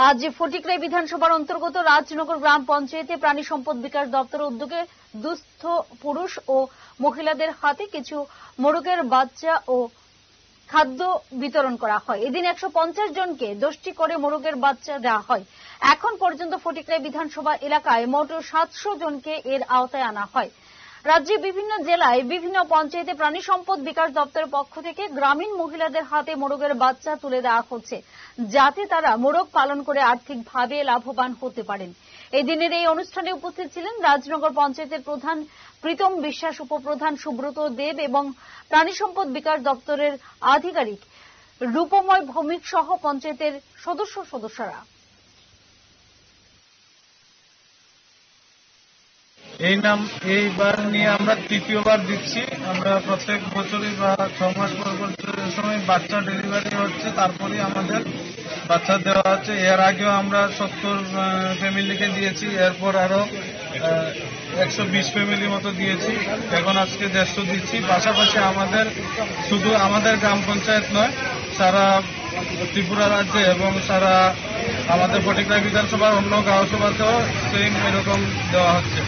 আজ ফটিকরাই বিধানসভার অন্তর্গত রাজনগর গ্রাম পঞ্চায়েতে প্রাণী সম্পদ বিকাশ দপ্তরের উদ্যোগে দুস্থ পুরুষ ও মহিলাদের হাতে কিছু মোরগের বাচ্চা ও খাদ্য বিতরণ করা হয়। এদিন 150 জনকে 10টি করে মোরগের বাচ্চা দেওয়া হয়। এখন পর্যন্ত ফটিকরাই বিধানসভা এলাকায় মোট 700 জনকে এর আওতায় আনা হয়। রাজ্যের বিভিন্ন জেলায় বিভিন্ন পঞ্চায়েতে প্রাণী সম্পদ বিকাশ দপ্তরের পক্ষ থেকে গ্রামীণ মহিলাদের হাতে মোরগের বাচ্চা তুলে দেওয়া হচ্ছে, যাতে তারা মোরগ পালন করে আর্থিকভাবে লাভবান হতে পারেন। এই দিনের এই অনুষ্ঠানে উপস্থিত ছিলেন রাজনগর পঞ্চায়েতের প্রধান প্রীতম বিশ্বাস, উপপ্রধান সুব্রত দেব এবং প্রাণী সম্পদ বিকাশ দপ্তরের আধিকারিক রূপময় ভৌমিক সহ পঞ্চায়েতের সদস্যরা। এইবার নিয়ে আমরা তৃতীয়বার দিচ্ছি। আমরা প্রত্যেক বছরই বা 6 মাস পর সময় বাচ্চা ডেলিভারি হচ্ছে, তারপরে আমাদের বাচ্চা দেওয়া হচ্ছে। এর আগেও আমরা 70 ফ্যামিলিকে দিয়েছি, এরপর আরো 120 ফ্যামিলি মতো দিয়েছি। এখন আজকে 150 দিচ্ছি। পাশাপাশি শুধু আমাদের গ্রাম পঞ্চায়েত নয়, সারা ত্রিপুরা রাজ্যে এবং সারা আমাদের ফটিকরাই বিধানসভার অন্য গাঁও সভাতেও সেম এরকম দেওয়া হচ্ছে।